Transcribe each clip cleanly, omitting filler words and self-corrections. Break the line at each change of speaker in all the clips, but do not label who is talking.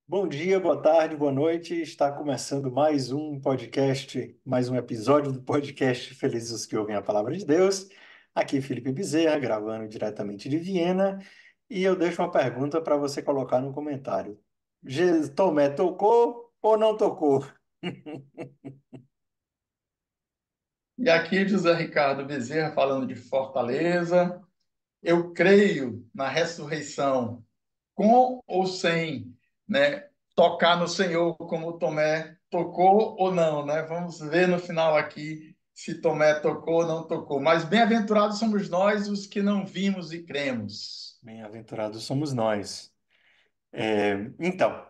Bom dia, boa tarde, boa noite. Está começando mais um podcast, mais um episódio do podcast Felizes os que ouvem a palavra de Deus. Aqui Felipe Bezerra, gravando diretamente de Viena, e eu deixo uma pergunta para você colocar no comentário. Tomé tocou ou não tocou?
E aqui José Ricardo Bezerra falando de Fortaleza. Eu creio na ressurreição, com ou sem, né? Tocar no Senhor como Tomé tocou ou não, né? Vamos ver no final aqui se Tomé tocou ou não tocou. Mas bem-aventurados somos nós os que não vimos e cremos.
Bem-aventurados somos nós. Então,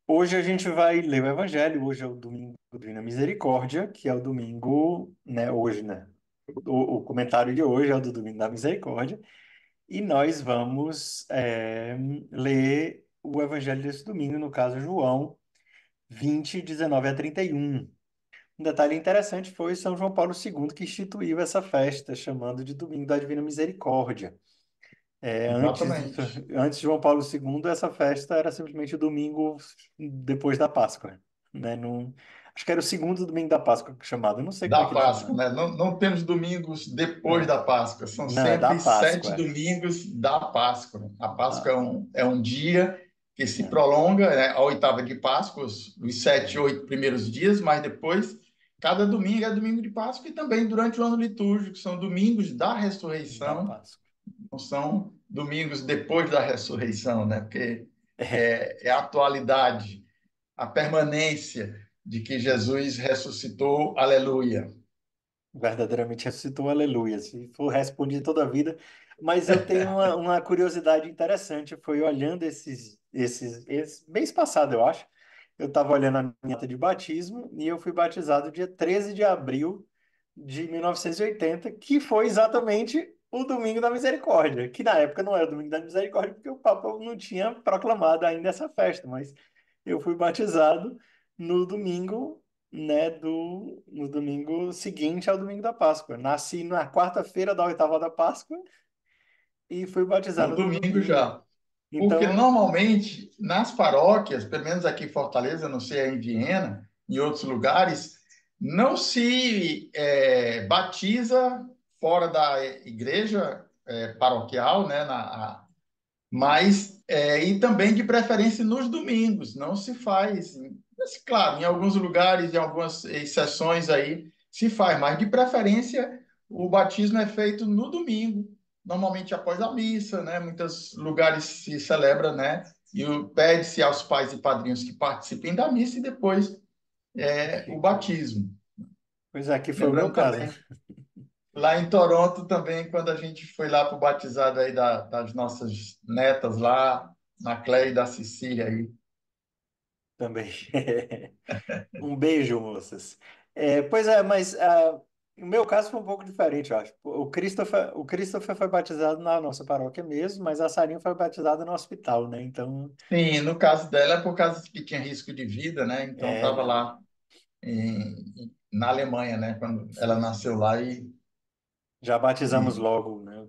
hoje a gente vai ler o Evangelho. Hoje é o domingo do Divina Misericórdia, que é o domingo, né? Hoje, né? O comentário de hoje é o do Domingo da Misericórdia. E nós vamos ler o Evangelho desse domingo, no caso João 20, 19 a 31. Um detalhe interessante foi São João Paulo II que instituiu essa festa, chamando de Domingo da Divina Misericórdia.
Exatamente.
Antes de João Paulo II, essa festa era simplesmente o domingo depois da Páscoa, né? Não, acho que era o segundo domingo da Páscoa chamado, eu não sei como é
Da
que ele
Páscoa,
chamava.
né? Não temos domingos depois
É,
da Páscoa, são
não, é da
sempre sete
Páscoa.
domingos da Páscoa. A Páscoa
Ah,
é um dia que se
é,
prolonga, né? A oitava de Páscoa, os sete,
é,
oito primeiros dias, mas depois, cada domingo é domingo de Páscoa e também durante o ano litúrgico, são domingos da
da
ressurreição,
Páscoa.
não são domingos depois da ressurreição, né? Porque
É.
é a atualidade, a permanência de que Jesus ressuscitou, aleluia.
Verdadeiramente ressuscitou, aleluia. Se for respondido toda a vida. Mas eu tenho uma curiosidade interessante. Foi olhando esse mês passado, eu acho. Eu estava olhando a minha ata de batismo e eu fui batizado dia 13 de abril de 1980, que foi exatamente o Domingo da Misericórdia, que na época não era o Domingo da Misericórdia, porque o Papa não tinha proclamado ainda essa festa, mas eu fui batizado no domingo, né, no domingo seguinte ao domingo da Páscoa. Nasci na quarta-feira da oitava da Páscoa e fui
No
batizado no
domingo
domingo.
já. Porque
Então,
normalmente nas paróquias, pelo menos aqui em Fortaleza, não sei aí em Viena, em outros lugares, não se batiza fora da igreja paroquial, né, mas e também de preferência nos domingos, não se faz. Mas, claro, em alguns lugares, em algumas exceções aí, se faz, mas de preferência o batismo é feito no domingo, normalmente após a missa, né? Muitos lugares se celebra, né? E pede-se aos pais e padrinhos que participem da missa e depois o batismo.
pois aqui foi o meu
Lembrando
caso.
também, lá em Toronto também, quando a gente foi lá para o batizado aí das nossas netas lá, na Cleia e da Cecília aí.
Também. Um beijo, moças. Pois é, mas o meu caso foi um pouco diferente, eu acho. O Christopher foi batizado na nossa paróquia mesmo, mas a Sarinha foi batizada no hospital, né? Então,
Sim, no caso dela é por causa que tinha risco de vida, né? Então estava
não.
lá na Alemanha, né? Quando ela
Sim, sim.
nasceu lá e,
Já batizamos
e
logo, né?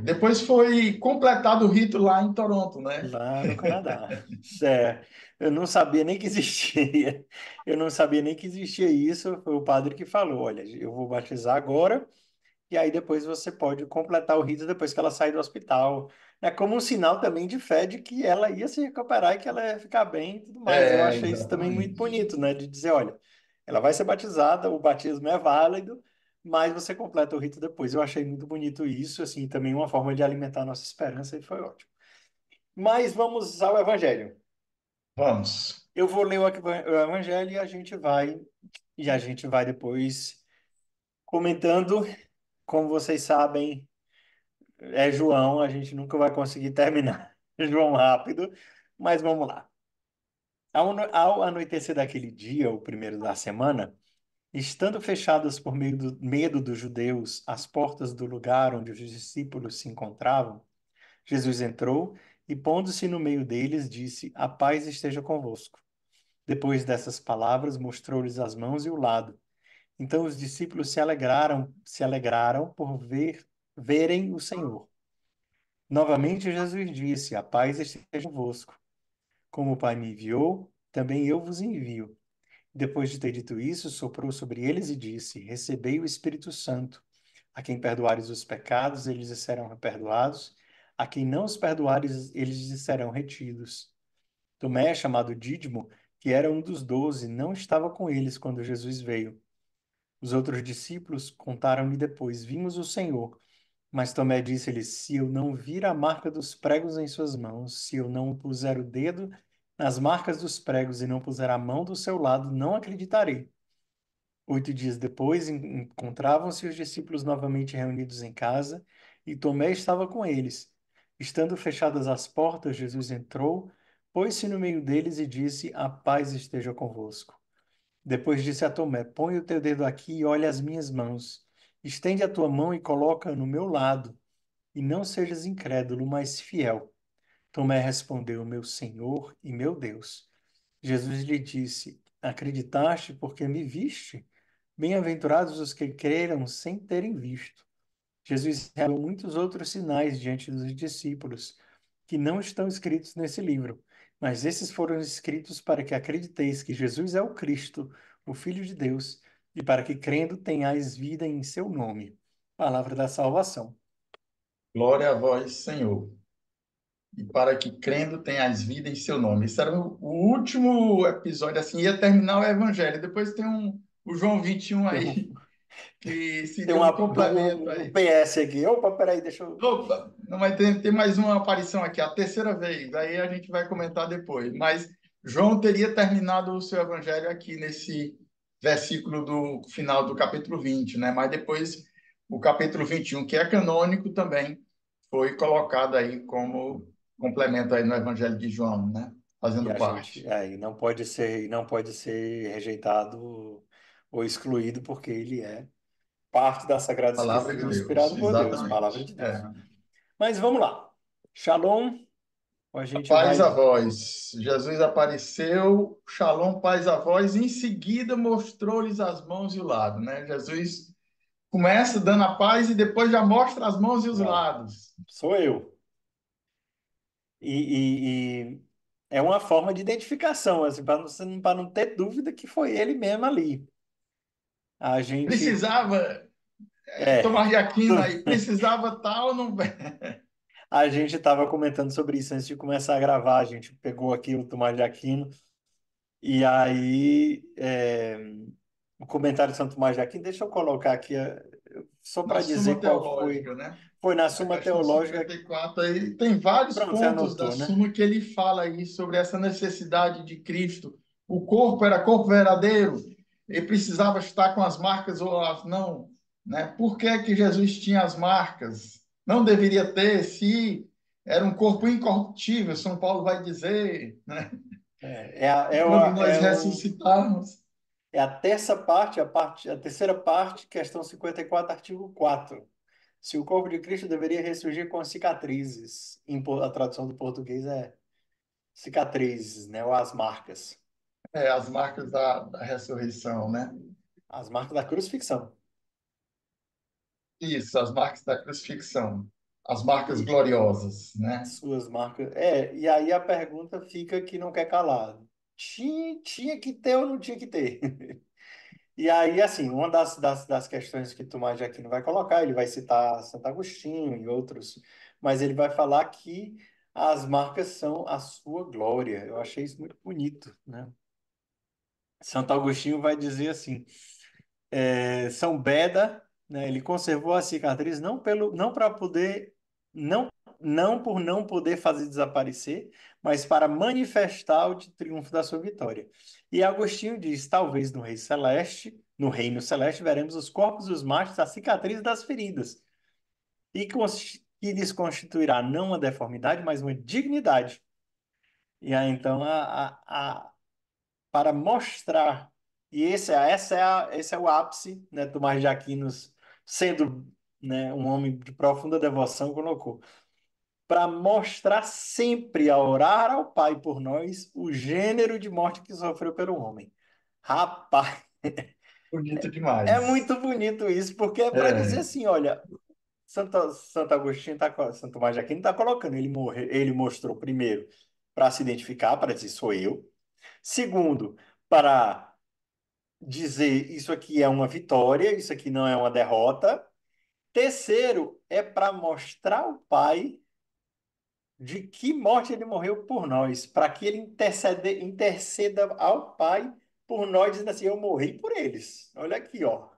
depois foi completado o rito lá em Toronto, né?
Lá no Canadá. É, eu não sabia nem que existia. Eu não sabia nem que existia isso. Foi o padre que falou: olha, eu vou batizar agora. E aí depois você pode completar o rito depois que ela sair do hospital. É como um sinal também de fé de que ela ia se recuperar e que ela ia ficar bem e tudo mais. Eu achei isso também muito
Exatamente.
bonito, né? De dizer, olha, ela vai ser batizada, o batismo é válido, mas você completa o rito depois. Eu achei muito bonito isso, assim, também uma forma de alimentar a nossa esperança e foi ótimo. Mas vamos ao Evangelho.
Vamos.
Eu vou ler o Evangelho e a gente vai depois comentando. Como vocês sabem, é João, a gente nunca vai conseguir terminar João rápido, mas vamos lá. Ao anoitecer daquele dia, o primeiro da semana, estando fechadas por meio do medo dos judeus as portas do lugar onde os discípulos se encontravam, Jesus entrou e, pondo-se no meio deles, disse: A paz esteja convosco. Depois dessas palavras, mostrou-lhes as mãos e o lado. Então os discípulos se alegraram por verem o Senhor. Novamente Jesus disse: A paz esteja convosco. Como o Pai me enviou, também eu vos envio. Depois de ter dito isso, soprou sobre eles e disse: Recebei o Espírito Santo. A quem perdoares os pecados, eles lhes serão perdoados. A quem não os perdoares, eles lhes serão retidos. Tomé, chamado Dídimo, que era um dos 12, não estava com eles quando Jesus veio. Os outros discípulos contaram-lhe depois: Vimos o Senhor. Mas Tomé disse-lhe: Se eu não vir a marca dos pregos em suas mãos, se eu não puser o dedo nas marcas dos pregos e não puser a mão do seu lado, não acreditarei. 8 dias depois, encontravam-se os discípulos novamente reunidos em casa, e Tomé estava com eles. Estando fechadas as portas, Jesus entrou, pôs-se no meio deles e disse: A paz esteja convosco. Depois disse a Tomé: Põe o teu dedo aqui e olha as minhas mãos. Estende a tua mão e coloca no meu lado, e não sejas incrédulo, mas fiel. Tomé respondeu: Meu Senhor e meu Deus. Jesus lhe disse: Acreditaste porque me viste? Bem-aventurados os que creram sem terem visto. Jesus realizou muitos outros sinais diante dos discípulos, que não estão escritos nesse livro, mas esses foram escritos para que acrediteis que Jesus é o Cristo, o Filho de Deus, e para que crendo tenhais vida em seu nome. Palavra da salvação.
Glória a vós, Senhor. E para que crendo tenhas vida em seu nome. Esse era o último episódio, assim, ia terminar o Evangelho. Depois tem o João 21
Tem um,
aí, que
tem
seria um complemento
um
aí.
PS aqui. Opa, peraí, deixa eu.
Opa, não vai ter mais uma aparição aqui, a terceira vez. Aí a gente vai comentar depois. Mas João teria terminado o seu evangelho aqui nesse versículo do final do capítulo 20, né? Mas depois o capítulo 21, que é canônico também, foi colocado aí como complemento aí no evangelho de João, né?
E
Fazendo
a gente,
parte.
e não pode ser rejeitado ou excluído, porque ele é parte da Sagrada
Palavra
Escritura
de Deus,
inspirado por Deus, palavra
exatamente.
de
É.
Deus. Mas vamos lá. Shalom, a gente
Paz a
vai.
vós. Jesus apareceu, Shalom, paz a vós. Em seguida mostrou-lhes as mãos e o lado, né? Jesus começa dando a paz e depois já mostra as mãos e os
Não,
lados.
sou eu. E é uma forma de identificação, assim, para não ter dúvida que foi ele mesmo ali. A gente.
Precisava,
É.
Tomás de Aquino aí, precisava tal, não.
A gente estava comentando sobre isso antes de começar a gravar. A gente pegou aqui o Tomás de Aquino. E aí, o comentário de Santo Tomás de Aquino, deixa eu colocar aqui, só
Na
para
Suma
dizer qual foi.
Teológica, né?
Foi na
A
Suma
questão
Teológica.
54 aí tem vários
Pronto, você
pontos da
anotou, né?
Suma que ele fala aí sobre essa necessidade de Cristo. O corpo era corpo verdadeiro, ele precisava estar com as marcas ou as não, né? Por que que Jesus tinha as marcas? Não deveria ter se era um corpo incorruptível, São Paulo vai dizer, né? E quando nós ressuscitarmos,
É a a terceira parte, questão 54, artigo 4. Se o corpo de Cristo deveria ressurgir com cicatrizes. A tradução do português é cicatrizes, né? Ou as marcas.
as marcas da ressurreição, né?
As marcas da crucifixão.
Isso, as marcas da crucifixão, as marcas gloriosas, né?
Suas marcas. E aí a pergunta fica que não quer calar. Tinha que ter ou não tinha que ter? E aí, assim, uma das questões que Tomás de Aquino vai colocar, ele vai citar Santo Agostinho e outros, mas ele vai falar que as marcas são a sua glória. Eu achei isso muito bonito, né? Santo Agostinho vai dizer assim. São Beda, né, ele conservou a cicatriz não para poder, não, não por não poder fazer desaparecer, mas para manifestar o triunfo da sua vitória. E Agostinho diz: talvez no reino celeste, veremos os corpos dos mártires, a cicatriz das feridas, que lhes constituirá não uma deformidade, mas uma dignidade. E aí, então, para mostrar, e esse é o ápice, né, Tomás de Aquino, sendo, né, um homem de profunda devoção, colocou, para mostrar sempre a orar ao Pai por nós o gênero de morte que sofreu pelo homem. Rapaz,
Bonito
é
demais.
muito bonito isso, porque é para dizer
É,
assim, olha, Santo Agostinho Santo Tomás de Aquino está colocando, ele mostrou primeiro para se identificar, para dizer sou eu. Segundo, para dizer isso aqui é uma vitória, isso aqui não é uma derrota. Terceiro, é para mostrar ao Pai de que morte ele morreu por nós, para que ele interceda ao Pai por nós, dizendo assim, eu morri por eles. Olha aqui, ó.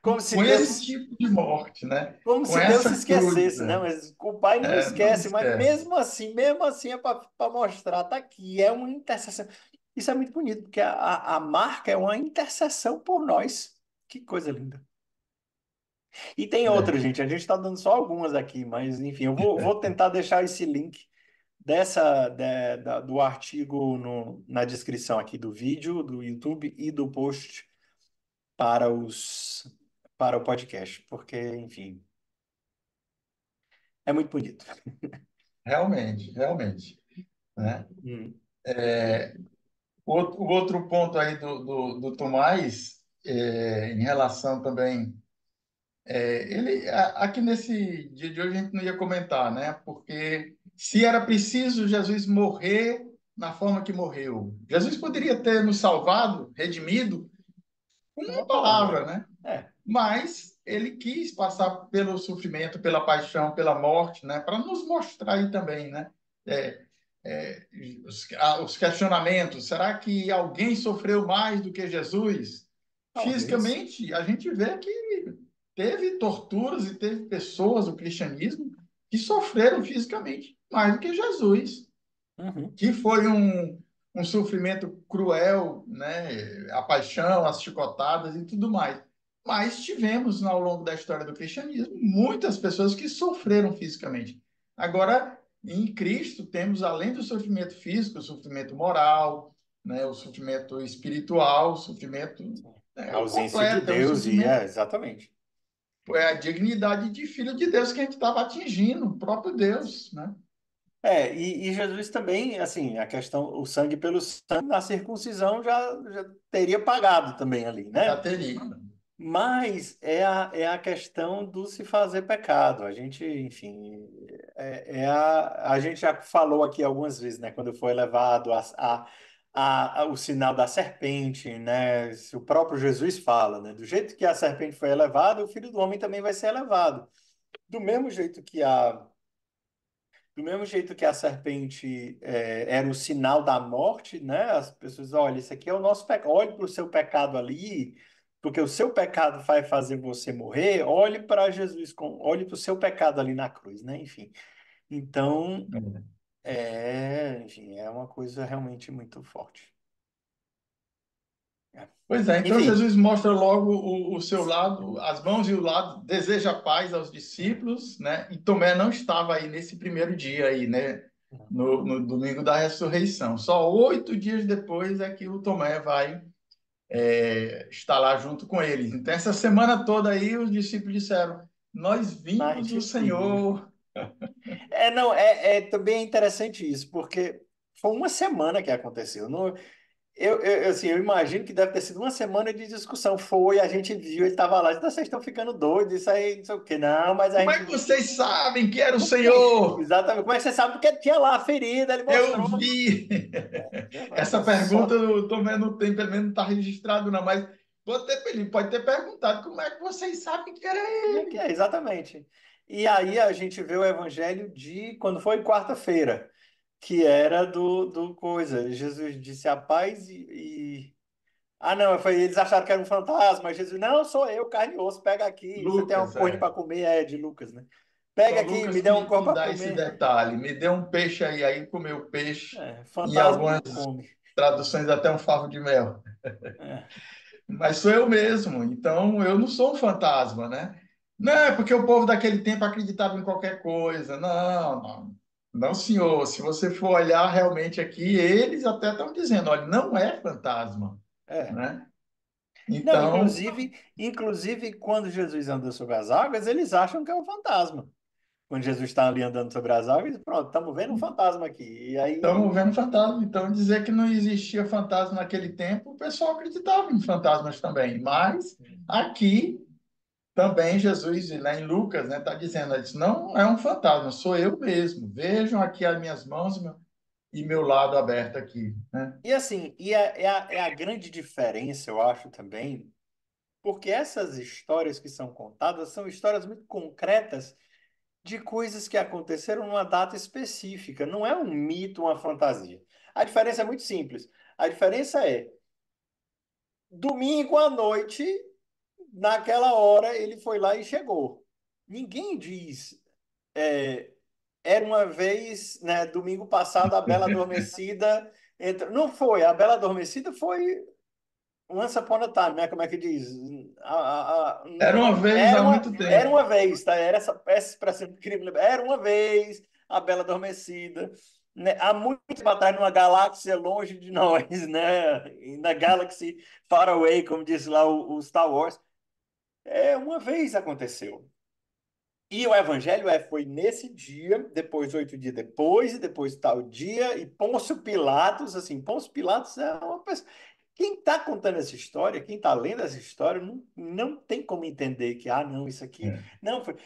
Como se
Com esse
Deus,
tipo de morte, né?
como
Com
se Deus se
essa cruz,
esquecesse, né? Mas o Pai não
não
esquece, mas
esquece.
mesmo assim é para mostrar, tá aqui, é uma intercessão. Isso é muito bonito, porque a marca é uma intercessão por nós. Que coisa linda. E tem outra,
É,
gente. A gente está dando só algumas aqui, mas enfim, eu vou tentar deixar esse link do artigo na descrição aqui do vídeo, do YouTube e do post para para o podcast, porque, enfim, é muito bonito.
realmente, realmente, né?
Hum.
O outro ponto aí do Tomás, em relação também, aqui nesse dia de hoje a gente não ia comentar, né? Porque se era preciso Jesus morrer na forma que morreu, Jesus poderia ter nos salvado, redimido, com uma
Uma palavra.
palavra, né?
É,
Mas ele quis passar pelo sofrimento, pela paixão, pela morte, né? Para nos mostrar aí também, né? É, é, os questionamentos. Será que alguém sofreu mais do que Jesus?
talvez.
Fisicamente, a gente vê que teve torturas e teve pessoas do cristianismo que sofreram fisicamente mais do que Jesus,
Uhum.
que foi um sofrimento cruel, né? A paixão, as chicotadas e tudo mais. Mas tivemos, ao longo da história do cristianismo, muitas pessoas que sofreram fisicamente. Agora, em Cristo, temos, além do sofrimento físico, o sofrimento moral, né? O sofrimento espiritual, o sofrimento,
A
né? O
ausência de
completo, é o
Deus e
sofrimento,
exatamente.
é a dignidade de filho de Deus que a gente estava atingindo, o próprio Deus, né?
E Jesus também, assim, a questão, o sangue pelo sangue na circuncisão já teria pagado também ali,
Já
né?
teria.
Mas é a questão do se fazer pecado. A gente, enfim, a gente já falou aqui algumas vezes, né? Quando foi elevado o sinal da serpente, né? Se o próprio Jesus fala, né? Do jeito que a serpente foi elevada, o filho do homem também vai ser elevado. Do mesmo jeito que do mesmo jeito que a serpente era o sinal da morte, né? As pessoas, olha, isso aqui é o nosso pecado. Olhe para o seu pecado ali, porque o seu pecado vai fazer você morrer. Olhe para Jesus, olhe para o seu pecado ali na cruz, né? Enfim. Então, enfim, é uma coisa realmente muito forte. É.
Pois é, então
Enfim,
Jesus mostra logo o seu lado, as mãos e o lado, deseja paz aos discípulos, né? E Tomé não estava aí nesse primeiro dia aí, né? No domingo da ressurreição. Só 8 dias depois é que o Tomé vai estar lá junto com eles. Então, essa semana toda aí, os discípulos disseram: Nós
a
vimos
gente
o
viu.
Senhor.
Não, também interessante isso, porque foi uma semana que aconteceu. Não, assim, eu imagino que deve ter sido uma semana de discussão. Foi, a gente viu, ele estava lá, vocês estão ficando doidos, isso aí, não sei o quê. Não, mas a
Como é
gente.
que vocês sabem que era o
Como que-
Senhor?
Exatamente. Como é que você sabe? Porque tinha lá a ferida, ele
Eu
mostrou.
vi.
É
Essa pergunta
só.
eu também não tem, pelo menos não está registrado, não, mas ele pode ter perguntado como é que vocês sabem que era
Como é que
ele.
é? Exatamente. E aí a gente vê o evangelho de quando foi quarta-feira, que era do coisa. Jesus disse a paz Ah, não, foi, eles acharam que era um fantasma. Jesus, não, sou eu, carne e osso, pega aqui. Você tem uma
Lucas,
coisa para
é.
comer? É de Lucas, né?
Só
Pega aqui,
Lucas
me dê uma coisa
que
para
dá esse
comer.
detalhe. Me deu um peixe aí, aí comeu peixe. Em
Fantasma
algumas
não come.
traduções, até um favo de mel.
É,
Mas sou eu mesmo, então eu não sou um fantasma, né? Não é porque o povo daquele tempo acreditava em qualquer coisa. Não, não. Não, senhor. Se você for olhar realmente aqui, eles até estão dizendo, olha, não é fantasma,
é.
né?
Não,
Então,
inclusive, quando Jesus anda sobre as águas, eles acham que é um fantasma. Quando Jesus está ali andando sobre as águas, pronto, estamos vendo um fantasma aqui. E
estamos
aí,
vendo fantasma. Então, dizer que não existia fantasma naquele tempo, o pessoal acreditava em fantasmas também. Mas aqui também Jesus, lá em Lucas, né, está dizendo, ele diz, não é um fantasma, sou eu mesmo. Vejam aqui as minhas mãos, e meu lado aberto aqui, né?
E assim, é a grande diferença, eu acho também, porque essas histórias que são contadas são histórias muito concretas de coisas que aconteceram numa data específica. Não é um mito, uma fantasia. A diferença é muito simples. A diferença é, domingo à noite, naquela hora, ele foi lá e chegou. Ninguém diz, é, era uma vez, né, domingo passado, a Bela Adormecida entrou. Não foi, a Bela Adormecida foi Once Upon a Time, né? Como é que diz?
Era uma vez
Era
há
uma,
muito
era
tempo.
uma vez, tá? Era essa expressão que eu queria me lembrar. Era uma vez a Bela Adormecida, né? Há muito tempo atrás, numa galáxia longe de nós, né? Na Galaxy Far Away, como diz lá o Star Wars. Uma vez aconteceu. E o evangelho foi nesse dia, depois 8 dias depois, e depois tal dia, e Pôncio Pilatos, assim, Pôncio Pilatos é uma pessoa. Quem está contando essa história, quem está lendo essa história, não tem como entender que, não, isso aqui.
É.
Não, foi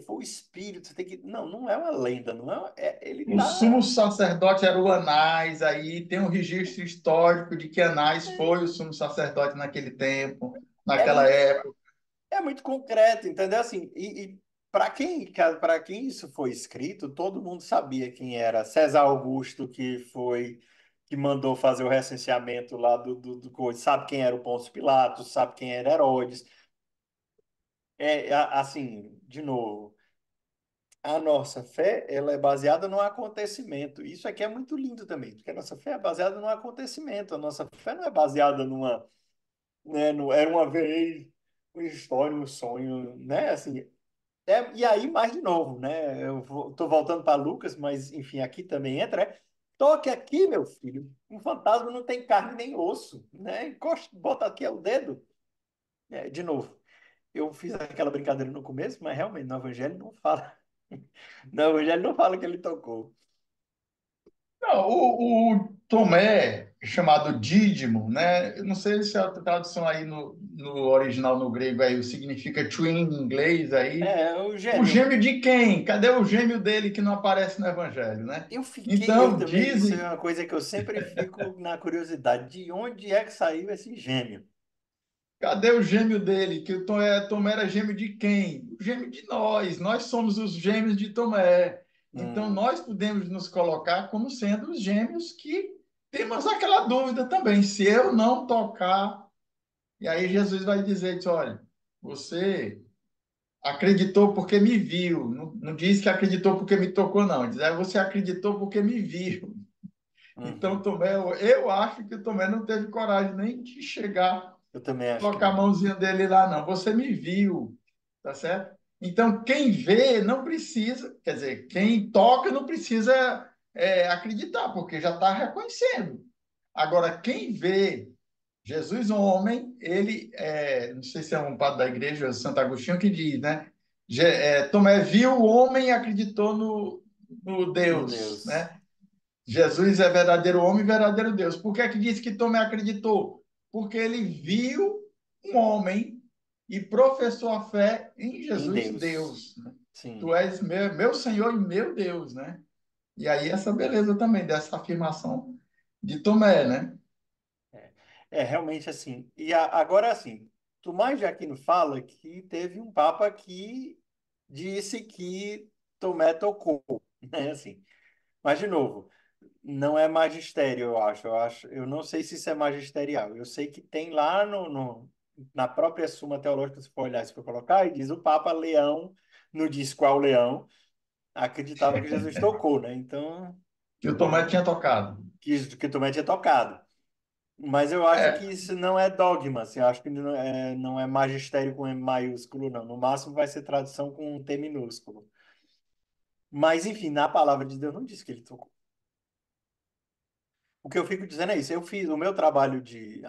o Espírito, você tem que. Não, não é uma lenda, não é. Ele
O sumo
está.
sacerdote era o Anás, aí tem um registro histórico de que Anás foi o sumo sacerdote naquele tempo,
É
naquela
muito,
época.
é muito concreto, entendeu? Assim, e para quem isso foi escrito, todo mundo sabia quem era César Augusto, que mandou fazer o recenseamento lá do coisa, sabe quem era o Pôncio Pilatos, sabe quem era Herodes. Assim, de novo, a nossa fé, ela é baseada no acontecimento. Isso aqui é muito lindo também, porque a nossa fé é baseada no acontecimento. A nossa fé não é baseada né, era uma vez, uma história, um sonho, né? Assim, e aí, mais de novo, né? Tô voltando para Lucas, mas enfim, aqui também entra. Toque aqui, meu filho. Um fantasma não tem carne nem osso, né? Encosta, bota aqui o dedo. De novo, eu fiz aquela brincadeira no começo, mas realmente no Evangelho não fala. No Evangelho não fala que ele tocou.
Não, o Tomé, chamado Dídimo, né? Eu não sei se a tradução aí no original, no grego, aí significa twin em inglês aí.
O
O
gêmeo.
gêmeo de quem? Cadê o gêmeo dele que não aparece no Evangelho, né?
Eu
Então,
também, isso é
dizem,
uma coisa que eu sempre fico na curiosidade, de onde é que saiu esse gêmeo?
cadê o gêmeo dele? Que o Tomé era gêmeo de quem? O gêmeo de nós somos os gêmeos de Tomé. Então,
Hum,
nós podemos nos colocar como sendo os gêmeos que temos aquela dúvida também. Se eu não tocar, e aí Jesus vai dizer, diz, olha, você acreditou porque me viu. Não, não diz que acreditou porque me tocou, não. Diz, você acreditou porque me viu. Então,
uhum.
Tomé, eu acho que o Tomé não teve coragem nem de chegar,
Eu também acho que
colocar a
não.
mãozinha dele lá, não. Você me viu, tá certo? Então, quem vê não precisa, quer dizer, quem toca não precisa acreditar, porque já está reconhecendo. Agora, quem vê Jesus, homem, ele, não sei se é um padre da igreja, Santo Agostinho, que diz, né? Tomé viu o homem e acreditou no
No
Deus,
Deus.
né? Jesus é verdadeiro homem e verdadeiro Deus. Por que é que diz que Tomé acreditou? Porque ele viu um homem e professou a fé em
Em
Jesus,
Deus.
Deus, né? Tu
Sim.
és meu Senhor e meu Deus, né? E aí essa beleza também dessa afirmação de Tomé, né?
É, realmente assim. Agora, assim, Tomás de Aquino fala que teve um papa que disse que Tomé tocou, né? Assim, mas, de novo, não é magistério, eu acho. Eu não sei se isso é magisterial. Eu sei que tem lá na própria Suma Teológica, se for olhar, se for colocar, e diz o Papa Leão, não diz qual leão, acreditava que Jesus tocou, né? Então,
Que o Tomé
né?
tinha tocado.
Que Tomé tinha tocado. Mas eu acho que
É,
isso não é dogma, assim, eu acho que não é magistério com M maiúsculo, não. No máximo vai ser tradução com um T minúsculo. Mas, enfim, na palavra de Deus não diz que ele tocou. O que eu fico dizendo é isso. Eu fiz o meu trabalho de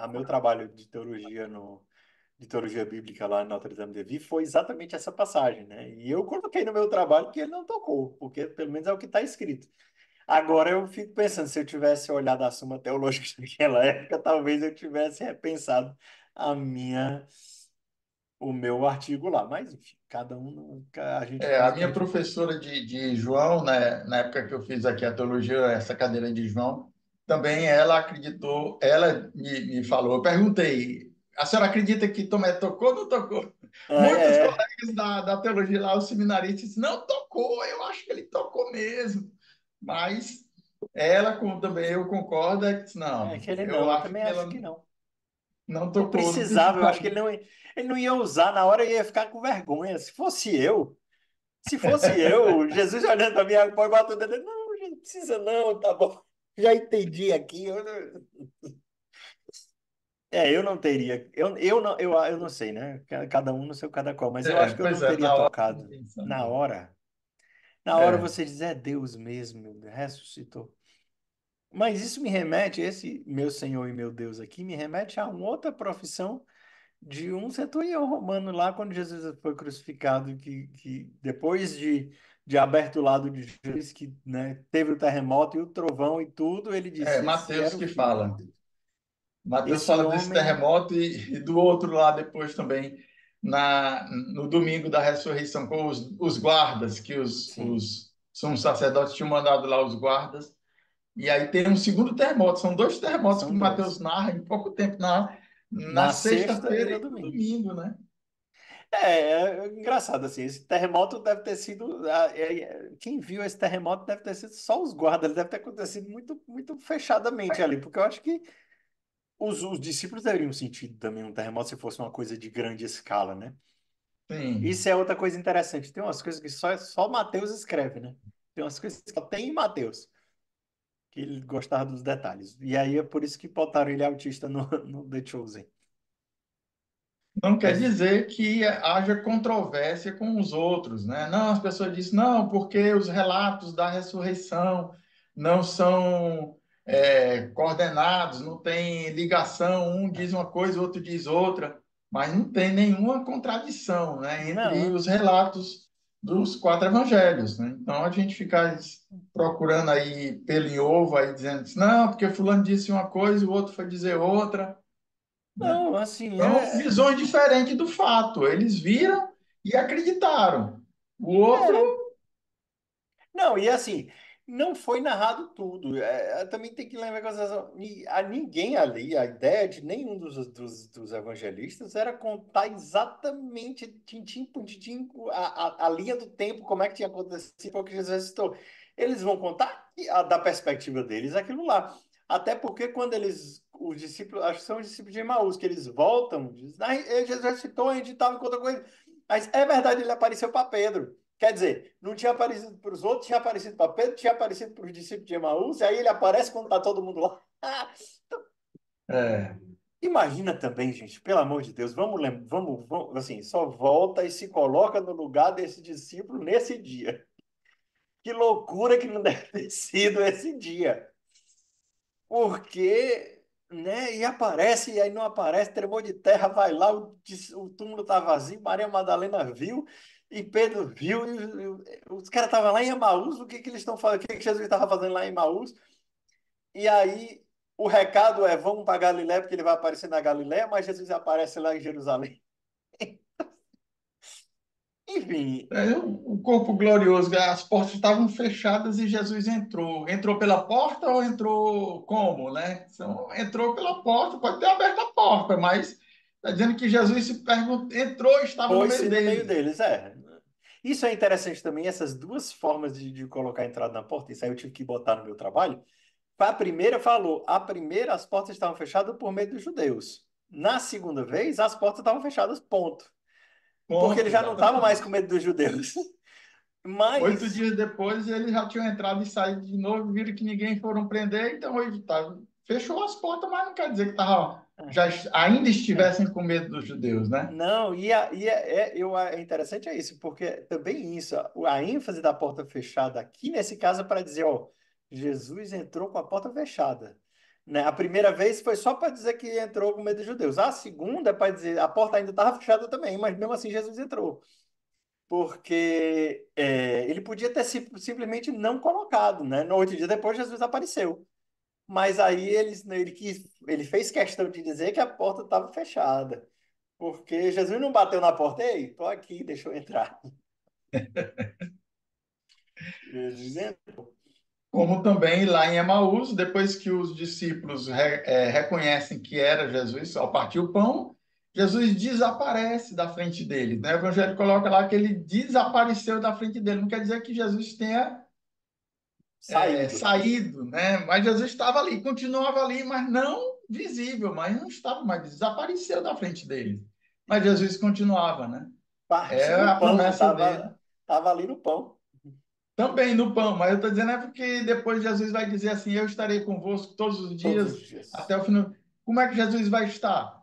teologia de teologia bíblica lá em Notre Dame de Vie foi exatamente essa passagem, né? E eu coloquei no meu trabalho que ele não tocou, porque pelo menos é o que está escrito. Agora eu fico pensando, se eu tivesse olhado a Suma Teológica naquela época, talvez eu tivesse repensado a minha o meu artigo lá. Mas, enfim, cada um, a gente
A
faz o que a
minha
gente pode.
professora de João, né, na época que eu fiz aqui a teologia, essa cadeira de João, também ela acreditou, ela me falou, eu perguntei, a senhora acredita que Tomé tocou ou não tocou?
Ah,
Muitos
é,
colegas da teologia lá, os seminaristas, disseram, não tocou, eu acho que ele tocou mesmo. Mas ela, como também eu concordo, é que
é
não,
que ele
eu
não, eu
acho
também
que
acho
ela
que não.
não
Não
tocou, não tem
precisava, eu acho que
ficado.
ele não ia usar na hora e ia ficar com vergonha. Se fosse eu, Jesus olhando para mim, põe bota o dedo, não, gente, não precisa não, tá bom. Já entendi aqui. Eu não teria, eu não sei, né? Cada um no seu cada qual, mas eu acho que eu
Pois
não
é,
teria
na hora não
tocado
pensando.
na
Não.
hora. Na hora
É,
você diz, é Deus mesmo, ressuscitou. Mas isso me remete, esse meu Senhor e meu Deus aqui, me remete a uma outra profissão de um centurião romano lá, quando Jesus foi crucificado, que depois de aberto o lado de Jesus, que, né, teve o terremoto e o trovão e tudo, ele disse, esse
Mateus
era o
que
Filho de
fala.
Deus.
Mateus
Esse
fala desse
homem,
terremoto e do outro lá depois também, no domingo da ressurreição, com os guardas, que
sim,
os sumos sacerdotes tinham mandado lá os guardas. E aí tem um segundo terremoto, são dois terremotos que
são
Mateus
dois.
narra em pouco tempo, na
Na sexta e
sexta-feira
no
e no
domingo.
domingo, né?
É engraçado assim, esse terremoto deve ter sido, quem viu esse terremoto deve ter sido só os guardas, deve ter acontecido muito, muito fechadamente ali, porque eu acho que os discípulos deveriam sentir também um terremoto se fosse uma coisa de grande escala, né? Isso
Sim.
é outra coisa interessante. Tem umas coisas que só Mateus escreve, né? Tem umas coisas que só tem em Mateus, que ele gostava dos detalhes. E aí é por isso que botaram ele autista no The Chosen.
Não quer
Mas
dizer que haja controvérsia com os outros, né? Não, as pessoas dizem, não, porque os relatos da ressurreição não são coordenados, não tem ligação, um diz uma coisa, o outro diz outra, mas não tem nenhuma contradição, né, entre
não,
os relatos dos quatro evangelhos, né? Então a gente fica procurando aí pelo em ovo, aí dizendo, não, porque fulano disse uma coisa, o outro foi dizer outra, né?
não, assim,
São visões diferentes do fato. Eles viram e acreditaram. O outro,
é. Não, e assim, não foi narrado tudo. Também tem que lembrar que a ninguém ali, a ideia de nenhum dos evangelistas era contar exatamente, tintim por tintim, a linha do tempo, como é que tinha acontecido, porque Jesus ressuscitou. Eles vão contar da perspectiva deles aquilo lá. Até porque quando os discípulos, acho que são os discípulos de Emaús, que eles voltam, dizem, Jesus ressuscitou, a gente estava em conta com ele. Mas é verdade, ele apareceu para Pedro. Quer dizer, não tinha aparecido para os outros, tinha aparecido para Pedro, tinha aparecido para os discípulos de Emaús, e aí ele aparece quando está todo mundo lá.
é,
Imagina também, gente, pelo amor de Deus, vamos, assim, só volta e se coloca no lugar desse discípulo nesse dia. Que loucura que não deve ter sido esse dia. Porque, né, e aparece, e aí não aparece, tremor de terra, vai lá, o túmulo tá vazio, Maria Madalena viu, e Pedro viu, e os caras estavam lá em Emaús, o que que eles estão fazendo, o que que Jesus estava fazendo lá em Emaús, e aí o recado é, vamos para Galiléia, porque ele vai aparecer na Galiléia, mas Jesus aparece lá em Jerusalém. Enfim,
o corpo glorioso, as portas estavam fechadas e Jesus entrou. Entrou pela porta ou entrou como, né? Então, entrou pela porta, pode ter aberto a porta, mas está dizendo que Jesus se perguntou, entrou e estava no meio
pôs-se no meio
deles.
deles, é. Isso é interessante também, essas duas formas de colocar a entrada na porta, isso aí eu tive que botar no meu trabalho. A primeira falou, a primeira as portas estavam fechadas por medo dos judeus. Na segunda vez, as portas estavam fechadas, ponto. Porque
Ponto,
eles já não estavam mais com
exatamente.
medo dos judeus.
8
Mas,
dias depois, eles já tinham entrado e saído de novo, viram que ninguém foram prender, então ele fechou as portas, mas não quer dizer que ainda
é,
estivessem com medo dos judeus, né?
não, é interessante é isso, porque também isso, a ênfase da porta fechada aqui nesse caso é para dizer, ó, Jesus entrou com a porta fechada. Né? A primeira vez foi só para dizer que entrou com medo dos judeus. A segunda é para dizer, a porta ainda estava fechada também, mas mesmo assim Jesus entrou. Porque ele podia ter simplesmente não colocado, né? No 8 dias depois, Jesus apareceu. Mas aí ele fez questão de dizer que a porta estava fechada. Porque Jesus não bateu na porta, ei, tô aqui, deixa eu entrar. Jesus entrou.
Como também lá em Emaús, depois que os discípulos reconhecem que era Jesus ao partir o pão, Jesus desaparece da frente deles, né? O Evangelho coloca lá que ele desapareceu da frente dele. Não quer dizer que Jesus tenha
Saído.
saído, né? Mas Jesus estava ali, continuava ali, mas não visível, mas não estava mais, desapareceu da frente deles. Mas Jesus continuava, né? É
Partiu o
a
pão,
promessa dele.
tava ali no pão.
Também no pão, mas eu estou dizendo é porque depois Jesus vai dizer assim: Eu estarei convosco todos os
Todos os
dias
dias.
até o fim. Como é que Jesus vai estar?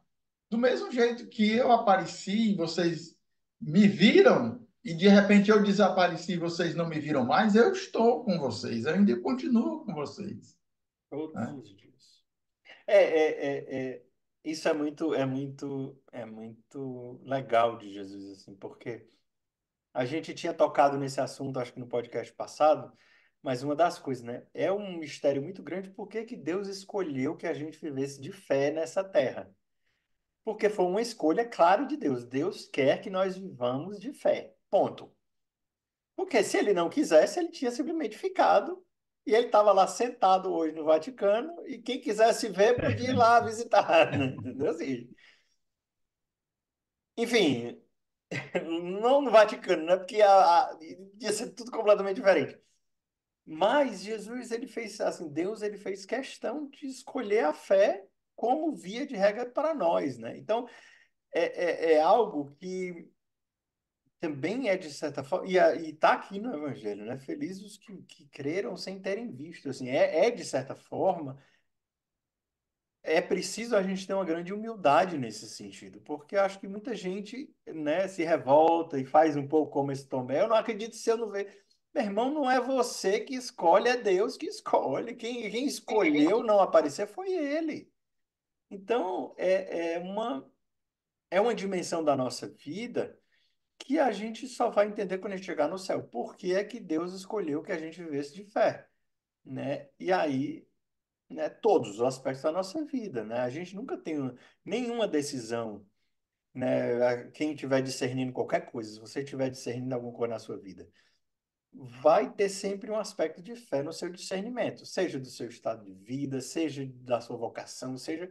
Do mesmo jeito que eu apareci e vocês me viram, e de repente eu desapareci e vocês não me viram mais, eu estou com vocês, eu ainda continuo com vocês.
Todos
Né?
os dias. Isso é muito legal de Jesus, assim, porque a gente tinha tocado nesse assunto, acho que no podcast passado, mas uma das coisas, né? É um mistério muito grande porque que Deus escolheu que a gente vivesse de fé nessa terra. Porque foi uma escolha clara de Deus. Deus quer que nós vivamos de fé. Ponto. Porque se ele não quisesse, ele tinha simplesmente ficado. E ele estava lá sentado hoje no Vaticano, e quem quisesse ver podia ir lá visitar, né? Entendeu? Assim, enfim, não no Vaticano, né? Porque ia ser tudo completamente diferente. Mas Jesus, ele fez assim, Deus, ele fez questão de escolher a fé como via de regra para nós, né? Então, é algo que também é de certa forma, e está aqui no Evangelho, né? Felizes os que creram sem terem visto, assim, de certa forma, é preciso a gente ter uma grande humildade nesse sentido, porque acho que muita gente, né, se revolta e faz um pouco como esse Tomé. Eu não acredito se eu não ver. Meu irmão, não é você que escolhe, é Deus que escolhe. Quem escolheu não aparecer foi ele. Então, é uma dimensão da nossa vida que a gente só vai entender quando a gente chegar no céu. Por que é que Deus escolheu que a gente vivesse de fé, né? E aí, né, todos os aspectos da nossa vida, né? A gente nunca tem nenhuma decisão, né? Quem estiver discernindo qualquer coisa, se você estiver discernindo alguma coisa na sua vida, vai ter sempre um aspecto de fé no seu discernimento, seja do seu estado de vida, seja da sua vocação, seja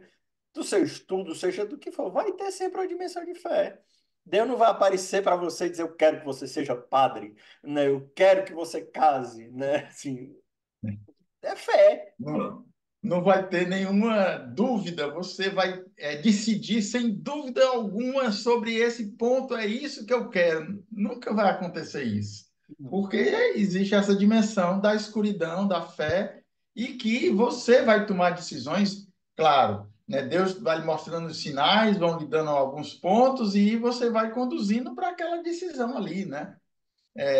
do seu estudo, seja do que for, vai ter sempre uma dimensão de fé. Deus não vai aparecer para você e dizer, eu quero que você seja padre, né? Eu quero que você case, né? Assim, é fé.
Não, não vai ter nenhuma dúvida, você vai decidir sem dúvida alguma sobre esse ponto, é isso que eu quero. Nunca vai acontecer isso, porque existe essa dimensão da escuridão, da fé, e que você vai tomar decisões, claro, né? Deus vai lhe mostrando os sinais, vão lhe dando alguns pontos, e você vai conduzindo para aquela decisão ali, né?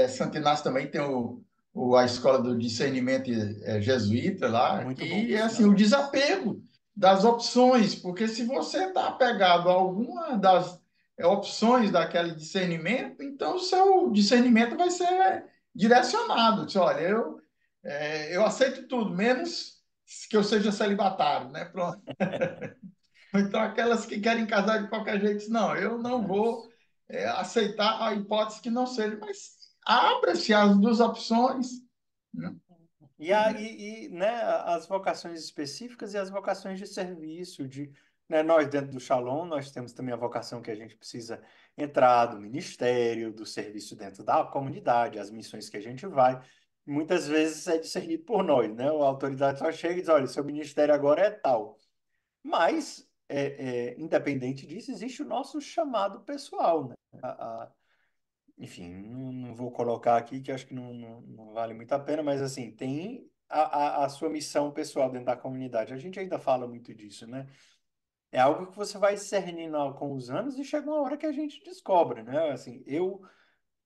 Santo Inácio também tem a escola do discernimento jesuíta lá,
Muito bom,
que
por
é assim, o
sinal.
desapego das opções, porque se você está apegado a alguma das opções daquele discernimento, então o seu discernimento vai ser direcionado. Diz, olha, eu aceito tudo, menos que eu seja celibatário, né? Pronto. Então, aquelas que querem casar de qualquer jeito, diz, não, eu não vou aceitar a hipótese que não seja, mas abra-se as duas opções. Né?
Né, as vocações específicas e as vocações de serviço, né, nós dentro do Shalom, nós temos também a vocação que a gente precisa entrar do ministério, do serviço dentro da comunidade, as missões que a gente vai. Muitas vezes é discernido por nós, né? A autoridade só chega e diz, olha, seu ministério agora é tal. Mas, independente disso, existe o nosso chamado pessoal, né? Enfim, não vou colocar aqui, que acho que não vale muito a pena, mas assim, tem a sua missão pessoal dentro da comunidade. A gente ainda fala muito disso, né? É algo que você vai discernindo com os anos e chega uma hora que a gente descobre, né? Assim,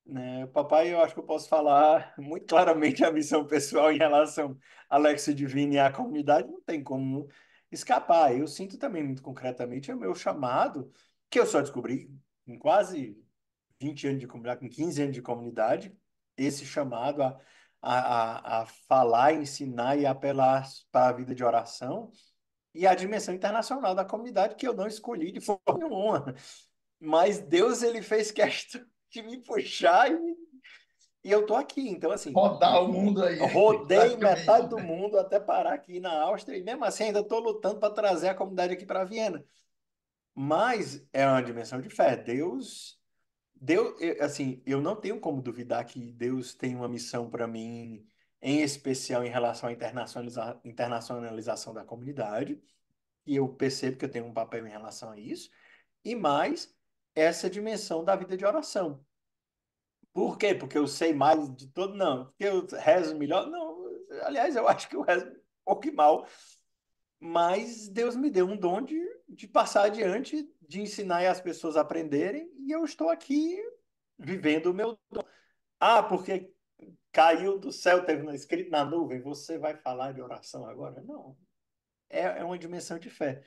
né, papai, eu acho que eu posso falar muito claramente a missão pessoal em relação a Alexio Divine e à comunidade, não tem como escapar. Eu sinto também muito concretamente o meu chamado, que eu só descobri em quase 20 anos de comunidade, com 15 anos de comunidade, esse chamado a falar, ensinar e apelar para a vida de oração e a dimensão internacional da comunidade que eu não escolhi de forma nenhuma. Mas Deus, ele fez questão de me puxar e eu tô aqui. Então, assim,
Rodar o mundo aí,
rodei
praticamente,
metade do
né?
mundo até parar aqui na Áustria e mesmo assim ainda estou lutando para trazer a comunidade aqui para Viena. Mas é uma dimensão de fé. Assim, eu não tenho como duvidar que Deus tem uma missão para mim, em especial em relação à internacionalização da comunidade, e eu percebo que eu tenho um papel em relação a isso, e mais essa dimensão da vida de oração. Por quê? Porque eu sei mais de todo? Não. Porque eu rezo melhor? Não. Aliás, eu acho que eu rezo um pouco e mal, mas Deus me deu um dom de passar adiante, de ensinar as pessoas a aprenderem, e eu estou aqui vivendo o meu. Ah, porque caiu do céu, teve escrito na nuvem, você vai falar de oração agora? Não. É uma dimensão de fé.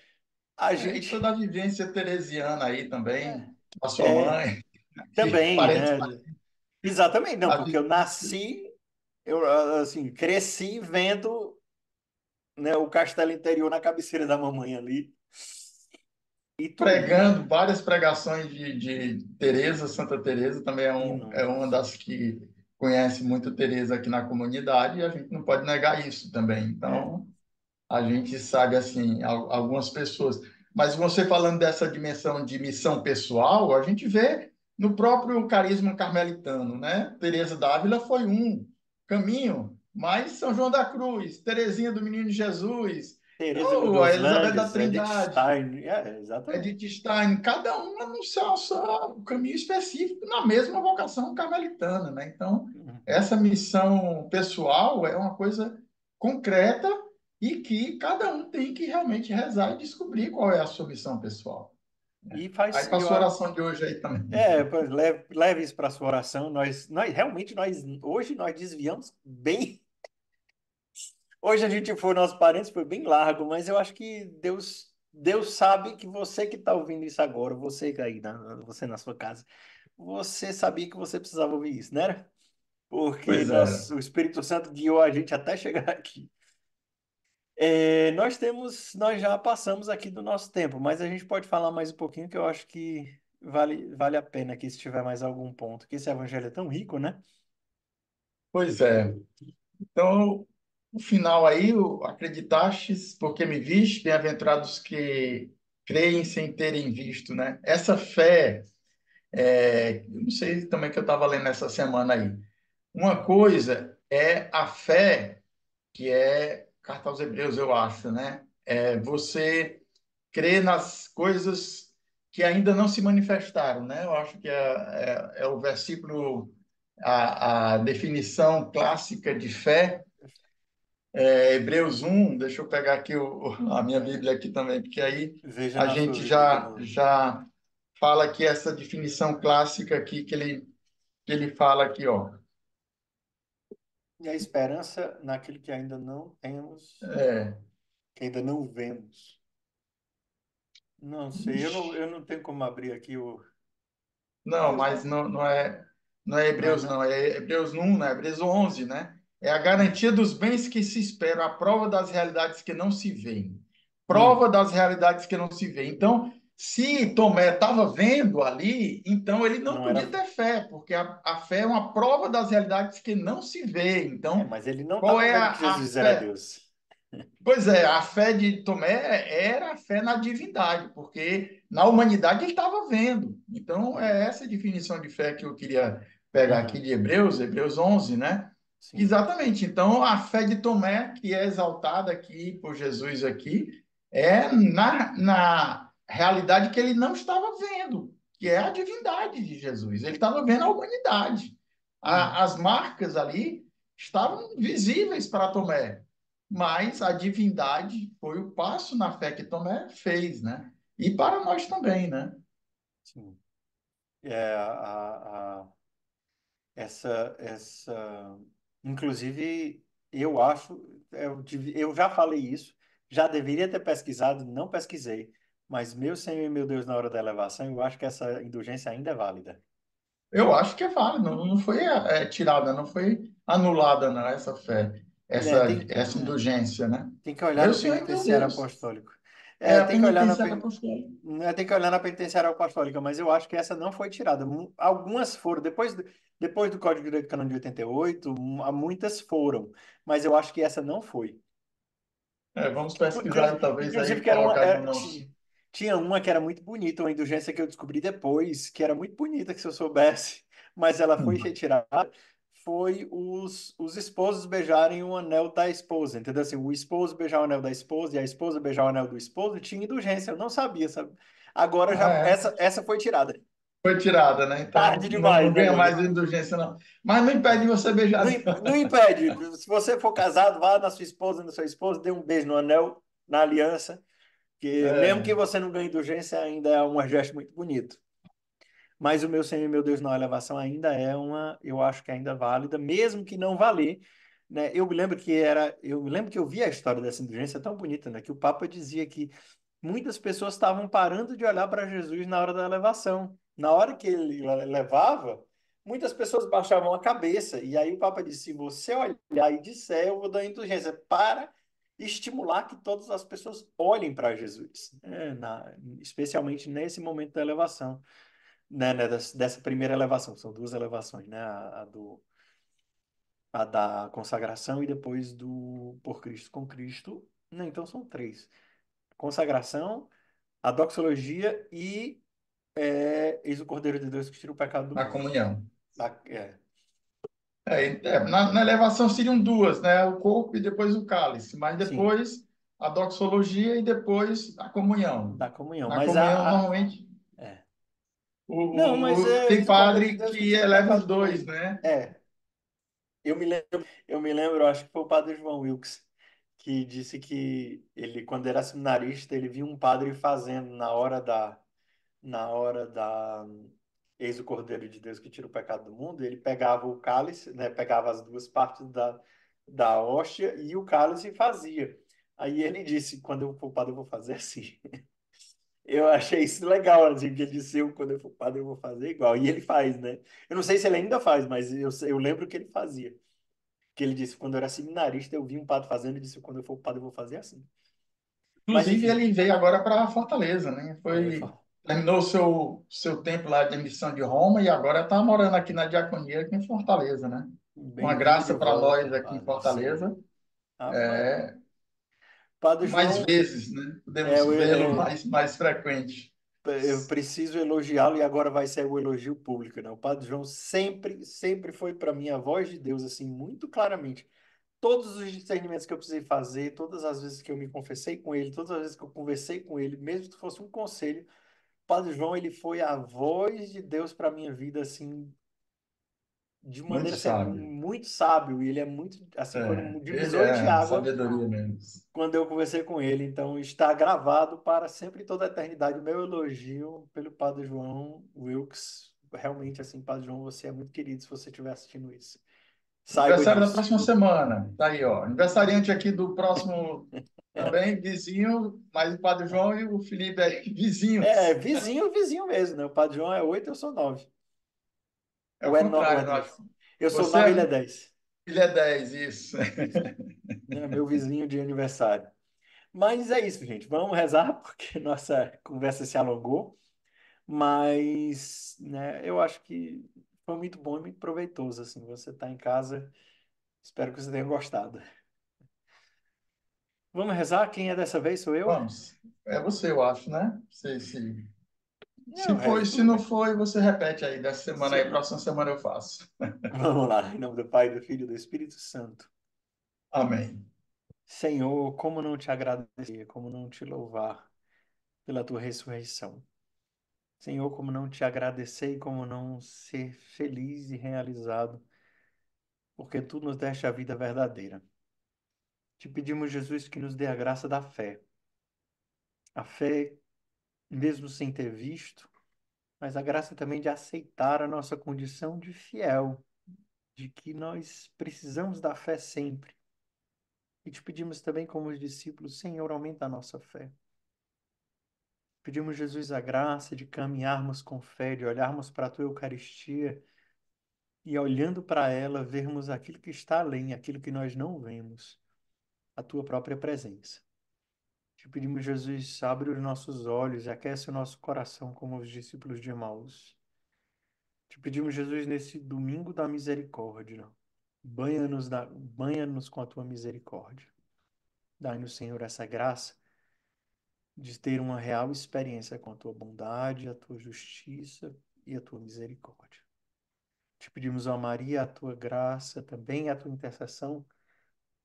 A
E
gente
toda a vivência teresiana aí também, a sua
é
mãe, que
também,
parentes,
né? Exatamente, não,
a
porque eu
vivência
nasci, eu assim, cresci vendo, né, o castelo interior na cabeceira da mamãe ali e tudo, né?
pregando várias pregações de Teresa, Santa Teresa também é uma
Inúmeras.
das que conhece muito Teresa aqui na comunidade e a gente não pode negar isso também.
É,
Então, a gente sabe assim, algumas pessoas. Mas você falando dessa dimensão de missão pessoal, a gente vê no próprio carisma carmelitano, né? Teresa d'Ávila foi um caminho, mas São João da Cruz, Teresinha do Menino Jesus,
Teresa
então, a
dos
Elizabeth da
Landes, Edith
Trindade,
Stein, exatamente.
Edith Stein, cada um anunciar o caminho específico na mesma vocação carmelitana, né? Então,
Uhum.
essa missão pessoal é uma coisa concreta e que cada um tem que realmente rezar e descobrir qual é a sua missão pessoal.
E
Aí
faz,
com a sua oração de hoje aí também.
pois, leve isso para sua oração. Nós realmente, hoje nós desviamos bem. Hoje a gente foi, nossos parentes foi bem largo, mas eu acho que Deus sabe que você que está ouvindo isso agora, você aí, você na sua casa, você sabia que você precisava ouvir isso, né? Porque
Pois é.
o Espírito Santo guiou a gente até chegar aqui. Nós já passamos aqui do nosso tempo, mas a gente pode falar mais um pouquinho que eu acho que vale a pena aqui se tiver mais algum ponto, que esse evangelho é tão rico, né?
Pois é. Então, o final aí, o acreditastes porque me viste, bem-aventurados que creem sem terem visto, né? Essa fé, eu não sei também que eu estava lendo essa semana aí. Uma coisa é a fé, que é carta aos Hebreus, eu acho, né? É você crer nas coisas que ainda não se manifestaram, né? Eu acho que é o versículo, a definição clássica de fé, Hebreus 1. Deixa eu pegar aqui a minha
É,
Bíblia aqui também, porque aí
veja
a
na sua
gente
Bíblia de novo.
já fala aqui essa definição clássica aqui que ele fala aqui, ó.
E a esperança naquilo que ainda não temos,
É,
que ainda não vemos. Não sei, eu não tenho como abrir aqui o.
não, mas não é
Não é
Hebreus,
não?
não. É Hebreus 1, né? Hebreus 11, né? É a
Hum,
garantia dos bens que se esperam, a prova das realidades que não se veem.
hum,
Prova das realidades que não se veem. Então, se Tomé estava vendo ali, então ele não
não era.
podia ter fé, porque a fé é uma prova das realidades que não se vê. Então,
Mas ele não
qual
estava
é
vendo que
a
Jesus era
fé?
Deus.
Pois é, a fé de Tomé era a fé na divindade, porque na humanidade ele estava vendo. Então,
Hum,
é essa definição de fé que eu queria pegar aqui
uhum,
de Hebreus, Hebreus 11, né?
sim.
Exatamente. Então, a fé de Tomé, que é exaltada aqui por Jesus aqui, é na realidade que ele não estava vendo, que é a divindade de Jesus. Ele estava vendo a humanidade.
Uhum,
As marcas ali estavam visíveis para Tomé, mas a divindade foi o passo na fé que Tomé fez, né? E para nós também, né?
sim. É, inclusive, eu acho, eu já falei isso, já deveria ter pesquisado, não pesquisei, mas meu Senhor e meu Deus, na hora da elevação, eu acho que essa indulgência ainda é válida.
Eu acho que é válido, não foi tirada, não foi anulada, não, essa fé,
É,
essa indulgência, né?
tem que olhar
Meu
no
Senhor e meu
penitenciário
Deus.
apostólico.
É a
Tem que olhar
penitenciária apostólica.
tem que olhar na penitenciária apostólica, mas eu acho que essa não foi tirada. Algumas foram, depois do Código de Direito Canônico de 88, muitas foram, mas eu acho que essa não foi.
É, vamos pesquisar e talvez
Inclusive,
aí
que era
colocar no nosso.
tinha uma que era muito bonita, uma indulgência que eu descobri depois, que era muito bonita, que se eu soubesse, mas ela foi retirada, foi os esposos beijarem o anel da esposa, entendeu? Assim, o esposo beijar o anel da esposa e a esposa beijar o anel do esposo, tinha indulgência, eu não sabia, sabe? Agora
Ah,
já,
é.
essa foi tirada.
Foi tirada, né?
Tarde
Então não
demais, né,
ganha
meu
mais
amigo?
indulgência, não. Mas não impede de você beijar.
Não, não impede. Se você for casado, vá na sua esposa, na sua esposa, dê um beijo no anel, na aliança, que mesmo que
É,
você não ganhe indulgência, ainda é um gesto muito bonito. Mas o meu Senhor e meu Deus na elevação ainda é uma, eu acho que ainda é válida, mesmo que não valer, né? Eu me lembro que eu vi a história dessa indulgência tão bonita, né? Que o Papa dizia que muitas pessoas estavam parando de olhar para Jesus na hora da elevação. Na hora que ele levava, muitas pessoas baixavam a cabeça. E aí o Papa disse: se você olhar e disser, eu vou dar indulgência para estimular que todas as pessoas olhem para Jesus, né? Especialmente nesse momento da elevação, né, dessa primeira elevação. São duas elevações, né? A da consagração e depois do por Cristo com Cristo. Não, então são três: consagração, a doxologia e eis o Cordeiro de Deus que tira o pecado do
na
mundo.
comunhão.
É,
Na elevação seriam duas, né? O corpo e depois o cálice, mas
sim,
depois a doxologia e depois a comunhão.
da comunhão.
Na
Mas
comunhão, normalmente,
é. Não, mas
tem
eis o Cordeiro de
padre
Deus que
que
tira o
eleva os
pecado do
dois,
mundo.
né?
É, eu me lembro, acho que foi o padre João Wilkes que disse que ele, quando era seminarista, ele viu um padre fazendo na hora da eis o Cordeiro de Deus que tira o pecado do mundo, ele pegava o cálice, né, pegava as duas partes da hóstia e o cálice e fazia. Aí ele disse, quando eu for padre, eu vou fazer assim. Eu achei isso legal, assim, que ele disse, quando eu for padre, eu vou fazer igual. E ele faz, né? Eu não sei se ele ainda faz, mas eu lembro que ele fazia. Que ele disse, quando eu era seminarista, eu vi um padre fazendo e disse, quando eu for padre, eu vou fazer assim. Mas
Inclusive,
enfim,
ele veio agora para Fortaleza, né? Terminou o seu tempo lá de missão de Roma e agora está morando aqui na diaconia, aqui em Fortaleza, né? Uma
bem-vindo de
graça para
volta,
nós aqui em
padre. Sim.
Fortaleza.
Ave Maria.
É,
Padre
mais
João,
vezes, né?
é,
Podemos
eu,
vê-lo
é,
mais frequente.
eu preciso elogiá-lo e agora vai ser o elogio público, né? O Padre João sempre, sempre foi para mim a voz de Deus, assim, muito claramente. Todos os discernimentos que eu precisei fazer, todas as vezes que eu me confessei com ele, todas as vezes que eu conversei com ele, mesmo que fosse um conselho, o Padre João, ele foi a voz de Deus para minha vida, assim, de
Muito
maneira sempre
sábio.
muito sábio. E ele é muito, assim, foi um
Ele
divisor de
é
água
sabedoria mesmo.
quando eu conversei com ele. Então, está gravado para sempre e toda a eternidade o meu elogio pelo Padre João Wilkes. Realmente, assim, Padre João, você é muito querido se você estiver assistindo isso. Saiba
Aniversário da
disso.
próxima semana. Tá aí, ó. Aniversariante aqui do próximo também, vizinho, mas o Padre João e o Felipe aí,
É,
vizinhos.
vizinho, vizinho mesmo, né? O Padre João é 8, eu sou 9.
É o
Ou é
contrário, não
10.
acho.
Eu sou
Você
9 e ele é
é,
10.
ele é 10 isso.
Né? Meu vizinho de aniversário. Mas é isso, gente. Vamos rezar porque nossa conversa se alongou. Mas, né, eu acho que foi muito bom e muito proveitoso, assim. Você está em casa, espero que você tenha gostado. Vamos rezar? Quem é dessa vez? Sou eu?
Vamos. É você, eu acho, né?
Não,
Se foi,
rezo
se
tudo
não
bem.
foi, você repete aí. Dessa semana
Se eu
aí,
não...
próxima semana eu faço.
Vamos lá, em nome do Pai, do Filho e do Espírito Santo.
Amém.
Senhor, como não te agradecer, como não te louvar pela tua ressurreição. Senhor, como não te agradecer e como não ser feliz e realizado, porque tu nos deste a vida verdadeira. Te pedimos, Jesus, que nos dê a graça da fé. A fé, mesmo sem ter visto, mas a graça também de aceitar a nossa condição de fiel, de que nós precisamos da fé sempre. E te pedimos também, como os discípulos, Senhor, aumenta a nossa fé. Pedimos, Jesus, a graça de caminharmos com fé, de olharmos para a tua Eucaristia e, olhando para ela, vermos aquilo que está além, aquilo que nós não vemos, a tua própria presença. Te pedimos, Jesus, abre os nossos olhos e aquece o nosso coração como os discípulos de Emaús. Te pedimos, Jesus, nesse domingo da misericórdia, banha-nos com a tua misericórdia. Dai-nos, Senhor, essa graça de ter uma real experiência com a tua bondade, a tua justiça e a tua misericórdia. Te pedimos, ó Maria, a tua graça, também a tua intercessão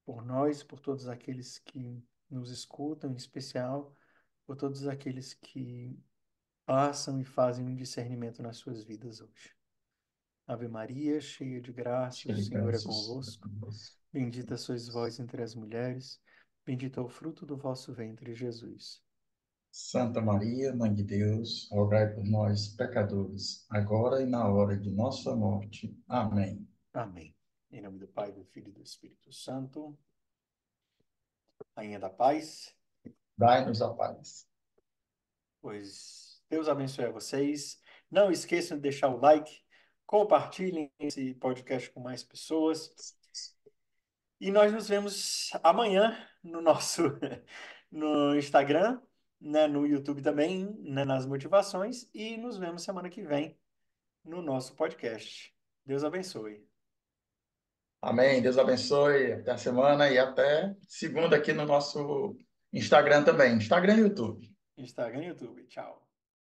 por nós, por todos aqueles que nos escutam, em especial por todos aqueles que passam e fazem um discernimento nas suas vidas hoje. Ave Maria, cheia de graça, o
Cheio de
Senhor é
graças.
convosco. Bendita sois vós entre as mulheres, bendito é o fruto do vosso ventre, Jesus.
Santa Maria, Mãe de Deus, rogai por nós, pecadores, agora e na hora de nossa morte. Amém.
Amém. Em nome do Pai, do Filho e do Espírito Santo. Rainha da Paz.
Dai-nos a paz.
Pois Deus abençoe a vocês. Não esqueçam de deixar o like, compartilhem esse podcast com mais pessoas. E nós nos vemos amanhã no nosso no Instagram, né, no YouTube também, né, nas motivações. E nos vemos semana que vem no nosso podcast. Deus abençoe.
Amém. Deus abençoe. Até a semana e até segunda aqui no nosso Instagram também. Instagram e YouTube.
Instagram e YouTube. Tchau.